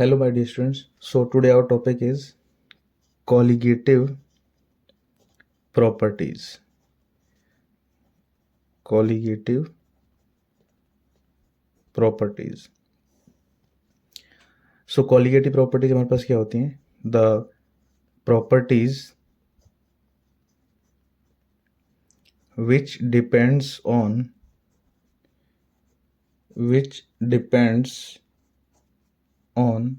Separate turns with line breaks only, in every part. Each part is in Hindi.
Hello, my dear students. So, today our topic is colligative properties. Colligative properties. So, colligative properties हमारे पास क्या होती हैं? The properties which depends on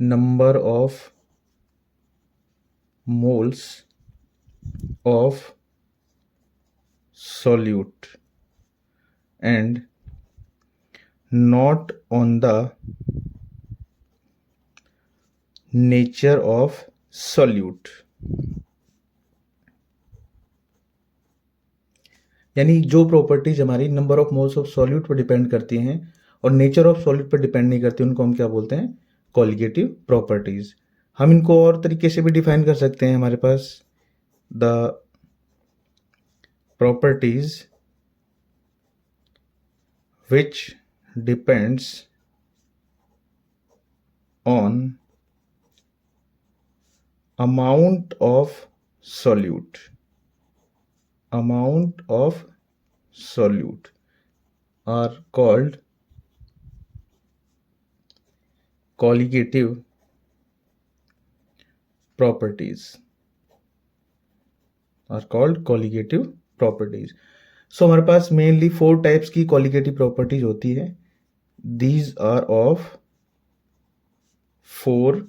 number of moles of solute and not on the nature of solute. यानी जो प्रॉपर्टीज हमारी number of moles of solute पर डिपेंड करती हैं और नेचर ऑफ सॉल्यूट पर डिपेंड नहीं करती, उनको हम क्या बोलते हैं? Colligative properties. हम इनको और तरीके से भी डिफाइन कर सकते हैं। हमारे पास the properties which depends on amount of solute are called colligative properties. So हमारे पास मेनली 4 टाइप्स की colligative properties होती है. These are of 4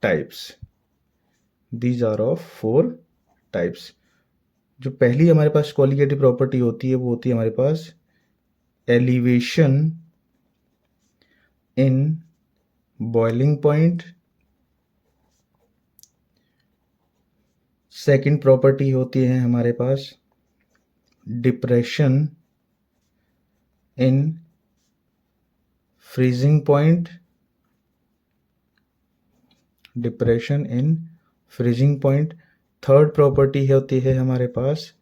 types. जो पहली हमारे पास colligative property होती है वो होती है हमारे पास elevation in boiling point. Second property होती है हमारे पास depression in freezing point. Third property होती है हमारे पास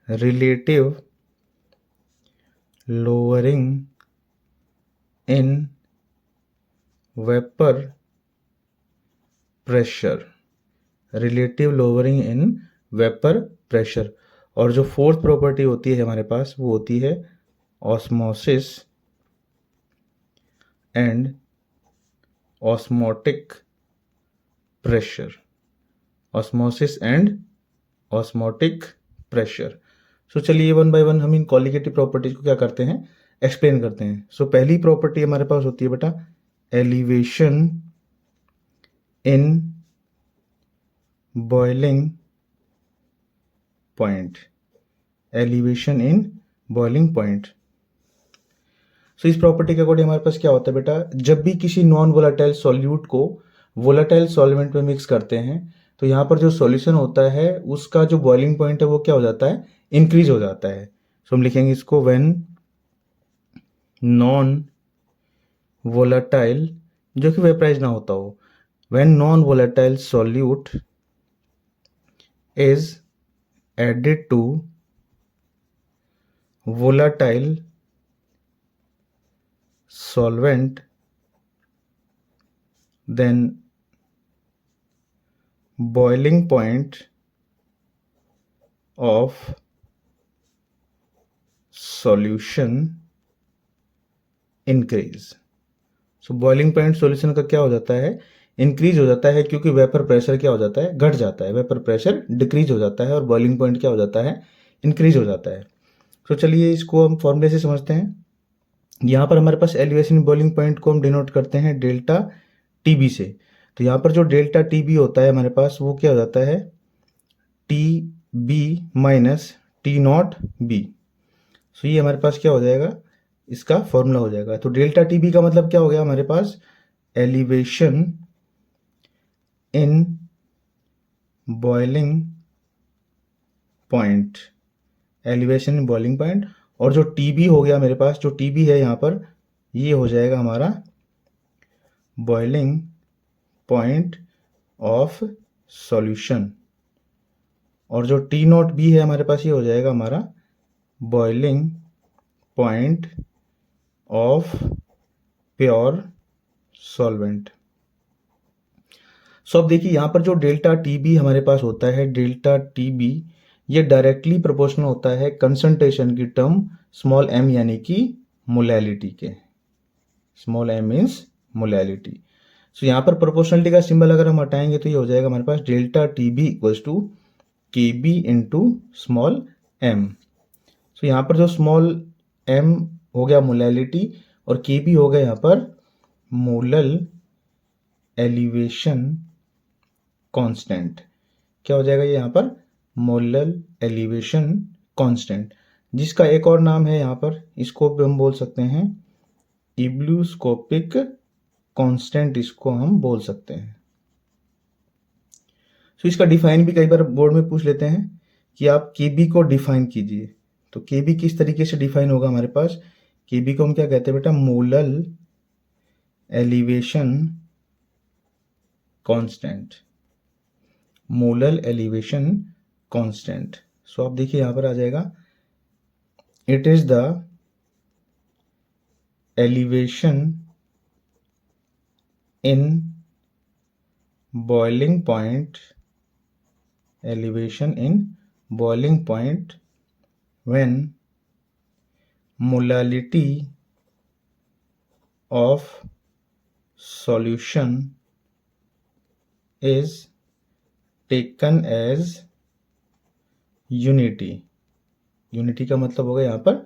relative lowering in vapour pressure. और जो फोर्थ प्रॉपर्टी होती है हमारे पास वो होती है ऑस्मोसिस एंड ऑस्मोटिक प्रेशर. सो चलिए वन बाय वन हम इन कॉलिगेटिव प्रॉपर्टीज को क्या करते हैं? एक्सप्लेन करते हैं. सो पहली प्रॉपर्टी हमारे पास होती है बेटा एलिवेशन इन बॉइलिंग पॉइंट. सो इस प्रॉपर्टी के अकॉर्डिंग हमारे पास क्या होता है बेटा, जब भी किसी नॉन वोलेटाइल सॉल्यूट को वोलेटाइल सॉल्वेंट में मिक्स करते हैं तो यहाँ पर जो सॉल्यूशन होता है उसका जो बॉइलिंग पॉइंट है वो क्या हो जाता है? इंक्रीज हो जाता है. सो हम लिखेंगे इसको व्हेन नॉन वोलेटाइल, जो कि वेपराइज ना होता हो, when non volatile solute is added to volatile solvent, then boiling point of solution increase. So boiling point solution का क्या हो जाता है? इंक्रीज हो जाता है, क्योंकि वेपर प्रेशर क्या हो जाता है? घट जाता है. वेपर प्रेशर डिक्रीज हो जाता है और बॉइलिंग पॉइंट क्या हो जाता है? इंक्रीज हो जाता है. तो चलिए इसको हम फॉर्मूले से समझते हैं. यहाँ पर हमारे पास एलिवेशन बॉइलिंग पॉइंट को हम डिनोट करते हैं डेल्टा टीबी से. तो यहाँ पर जो डेल्टा टीबी होता है हमारे पास वो क्या हो जाता है? T B minus T not B. So ये हमारे पास क्या हो जाएगा? इसका फॉर्मूला हो जाएगा. तो डेल्टा टीबी का मतलब क्या हो गया हमारे पास? Elevation in boiling point. और जो टीबी हो गया मेरे पास, जो टीबी है यहाँ पर, ये हो जाएगा हमारा बॉइलिंग पॉइंट ऑफ सॉल्यूशन. और जो टी नॉट बी है हमारे पास, ये हो जाएगा हमारा boiling point of pure solvent. So अब देखिए यहाँ पर जो डेल्टा टी बी हमारे पास होता है, डेल्टा टी बी ये डायरेक्टली प्रोपोर्शनल होता है कंसंट्रेशन की टर्म स्मॉल m यानी कि मोलैलिटी के। Small m means molality. So यहाँ पर प्रोपोर्शनलिटी का सिंबल अगर हम हटाएंगे तो ये हो जाएगा हमारे पास delta T B equals to K B into small m। So यहाँ पर जो स्मॉल m हो गया मोलैलिटी और के बी हो गया यहाँ पर मोलल एलिवेशन कांस्टेंट। क्या हो जाएगा ये यहाँ पर मोलल एलिवेशन कांस्टेंट, जिसका एक और नाम है यहाँ पर, इसको भी हम बोल सकते हैं इब्लूस्कोपिक कांस्टेंट, इसको हम बोल सकते हैं। तो इसका डिफाइन भी कई बार बोर्ड में पूछ लेते हैं कि आप केबी को डिफाइन कीजिए। तो केबी किस तरीके से डिफाइन होगा हमारे पास, केबी को हम क्या कहते हैं बेटा, molal elevation constant. Molal elevation constant. So आप देखिए यहां पर आ जाएगा it is the elevation in boiling point, elevation in boiling point when molality of solution is taken as unity। Unity का मतलब होगा यहाँ पर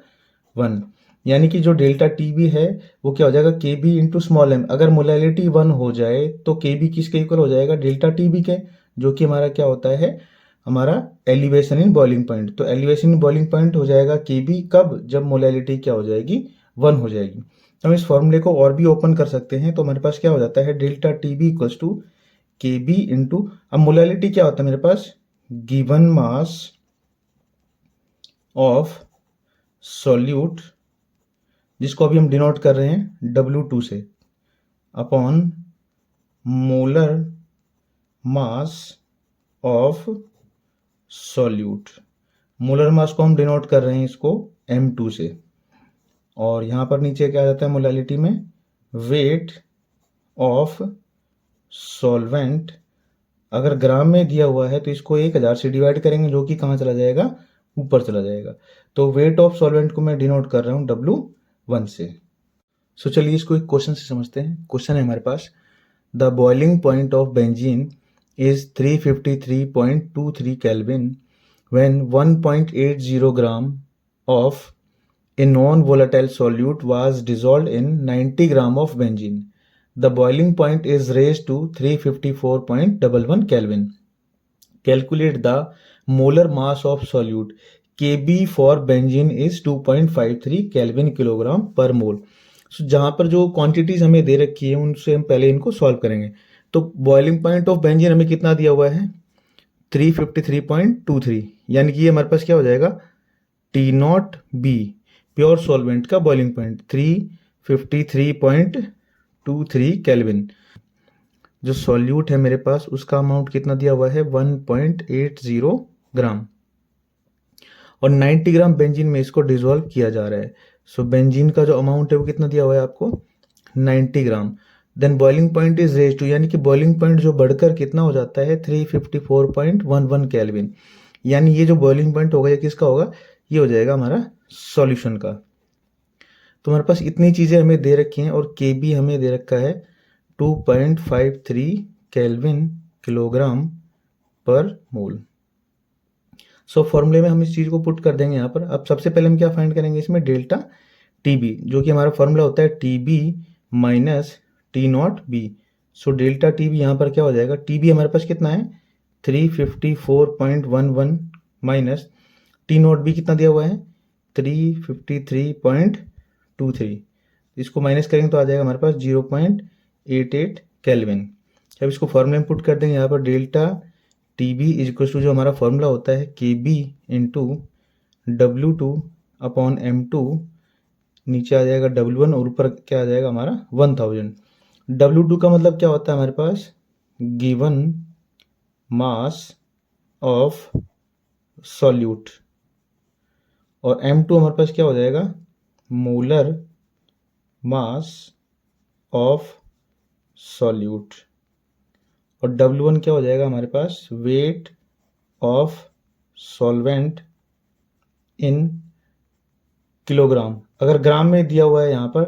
1, यानी कि जो डेल्टा टी बी है वो क्या हो जाएगा के बी इंटू स्मॉल एम। अगर मोलैलिटी 1 हो जाए तो के बी किसके इक्वल हो जाएगा, डेल्टा टी बी के, जो कि हमारा क्या होता है, हमारा एलिवेशन इन बॉइलिंग पॉइंट। तो एलिवेशन इन बॉइलिंग पॉइंट हो जाएगा के बी कब, जब मोलैलिटी क्या हो जाएगी 1 हो जाएगी। तो हम इस फॉर्मूले को और भी ओपन कर सकते हैं। तो हमारे पास क्या हो जाता है delta T B equals to K B into, अब मोलैलिटी क्या होता है मेरे पास, गिवन मास ऑफ सॉल्यूट, जिसको अभी हम डिनोट कर रहे हैं W2 से, upon molar mass of solute. Molar mass को हम डिनोट कर रहे हैं इसको M2 से, और यहाँ पर नीचे क्या आ जाता है मोलैलिटी में, वेट ऑफ सॉल्वेंट। अगर ग्राम में दिया हुआ है तो इसको 1000 से डिवाइड करेंगे, जो कि कहाँ चला जाएगा, ऊपर चला जाएगा। तो वेट ऑफ सॉल्वेंट को मैं डिनोट कर रहा हूँ W1 से। सो चलिए इसको एक क्वेश्चन से समझते हैं। क्वेश्चन है हमारे पास, the boiling point of benzene is 353.23 Kelvin when 1.80 gram of a non-volatile solute was dissolved in 90 gram of benzene. The boiling point is raised to 354.11 Kelvin. Calculate the molar mass of solute. Kb for benzene is 2.53 Kelvin kilogram पर मोल। जहाँ पर जो क्वांटिटीज हमें दे रखी है उनसे हम पहले इनको सॉल्व करेंगे। तो बॉइलिंग पॉइंट ऑफ बेंजीन हमें कितना दिया हुआ है 353.23, यानी कि ये हमारे पास क्या हो जाएगा T not be, pure solvent का बॉइलिंग पॉइंट 353.23 केल्विन। जो सॉल्यूट है मेरे पास उसका अमाउंट कितना दिया हुआ है 1.80 ग्राम, और 90 ग्राम बेंजीन में इसको डिसॉल्व किया जा रहा है। सो बेंजीन का जो अमाउंट है वो कितना दिया हुआ है आपको 90 gram. Then boiling point is raise to, यानी कि बॉइलिंग पॉइंट जो बढ़कर कितना हो जाता है 354.11 केल्विन, यानी ये जो बॉइलिंग पॉइंट होगा ये किसका होगा, ये हो जाएगा हमारा सॉल्यूशन का। तो हमारे पास इतनी चीज़ें हमें दे रखी हैं और के बी हमें दे रखा है 2.53 केल्विन किलोग्राम पर मोल। सो फॉर्मूले में हम इस चीज़ को पुट कर देंगे यहाँ पर। अब सबसे पहले हम क्या फाइंड करेंगे इसमें, डेल्टा टी बी, जो कि हमारा फॉर्मूला होता है T B minus T not B. So delta T B यहाँ पर क्या हो जाएगा, टी बी हमारे पास कितना है 354.11 माइनस टी नॉट बी कितना दिया हुआ है 353.23, इसको माइनस करेंगे तो आ जाएगा हमारे पास 0.88 केल्विन। अब इसको फॉर्मूले में पुट कर देंगे यहाँ पर, delta T B is equal to जो हमारा फॉर्मूला होता है के B into W2 upon M2, नीचे आ जाएगा W1 और ऊपर क्या आ जाएगा हमारा 1000। W2 का मतलब क्या होता है हमारे पास, गिवन मास ऑफ सॉल्यूट, और M2 हमारे पास क्या हो जाएगा मोलर मास ऑफ सॉल्यूट, और W1 क्या हो जाएगा हमारे पास, weight of solvent in kilogram. अगर ग्राम में दिया हुआ है यहाँ पर,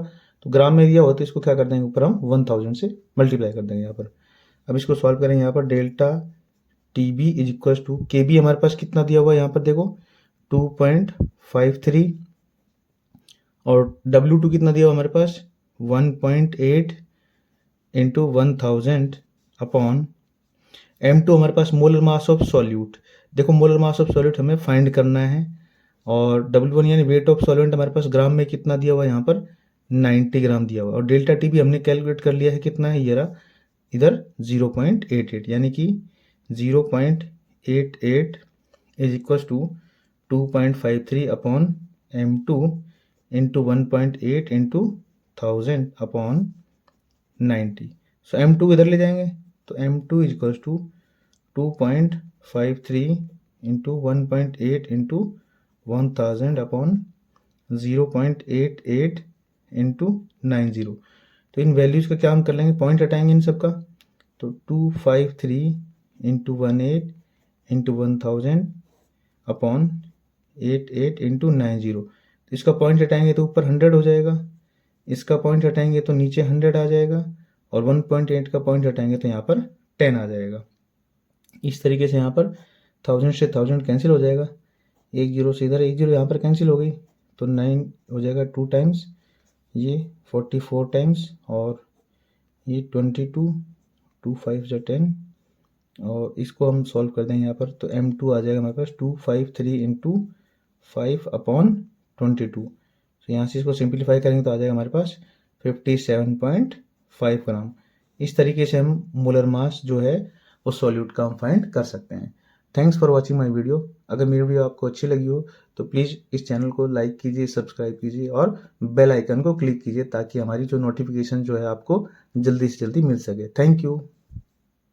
तो ग्राम में दिया हुआ तो इसको क्या कर देंगे, ऊपर हम 1000 से मल्टीप्लाई कर देंगे यहाँ पर। अब इसको सॉल्व करेंगे यहाँ पर, delta T B is equal to, K B हमारे पास कितना दिया हुआ है यहाँ पर देखो 2.53, और W2 कितना दिया हुआ हमारे पास 1.8 इंटू 1000 अपॉन M2 हमारे पास मोलर मास ऑफ सॉल्यूट। देखो मोलर मास ऑफ सॉल्यूट हमें फाइंड करना है, और W1 यानी वेट ऑफ सॉल्वेंट हमारे पास ग्राम में कितना दिया हुआ है यहाँ पर 90 ग्राम दिया हुआ है, और डेल्टा टी भी हमने कैलकुलेट कर लिया है कितना है, ये रहा इधर 0.88, यानी कि 0.88 is equal to 2.53 upon M2 into 1.8 into 1000 upon 90। So M2 इधर ले जाएंगे तो M2 is equal to 2.53 into 1.8 into 1000 upon 0.88 into 90। तो इन वैल्यूज़ का क्या हम कर लेंगे, पॉइंट हटाएंगे इन सब का, तो 253 इंटू 18 इंटू 1000 अपॉन 88 इंटू 90। तो इसका पॉइंट हटाएंगे तो ऊपर 100 हो जाएगा, इसका पॉइंट हटाएंगे तो नीचे 100 आ जाएगा, और 1.8 का पॉइंट हटाएंगे तो यहाँ पर 10 आ जाएगा। इस तरीके से यहाँ पर 1000 से 1000 कैंसिल हो जाएगा, एक जीरो से इधर एक जीरो यहाँ पर कैंसिल हो गई, तो 9 हो जाएगा 2 टाइम्स, ये 44 टाइम्स, और ये 22, 2 5 जा 10, और इसको हम सॉल्व कर देंगे यहाँ पर, तो M2 आ जाएगा हमारे पास 253 इंटू 5 अपॉन 22। तो यहाँ से इसको सिंप्लीफाई करेंगे तो आ जाएगा हमारे पास 57.5 ग्राम। इस तरीके से हम मोलर मास जो है वो सॉल्यूट का हम फाइंड कर सकते हैं। Thanks for watching my video. अगर मेरी वीडियो आपको अच्छी लगी हो तो प्लीज़ इस चैनल को लाइक कीजिए, सब्सक्राइब कीजिए और बेल आइकन को क्लिक कीजिए, ताकि हमारी जो नोटिफिकेशन जो है आपको जल्दी से जल्दी मिल सके। Thank you.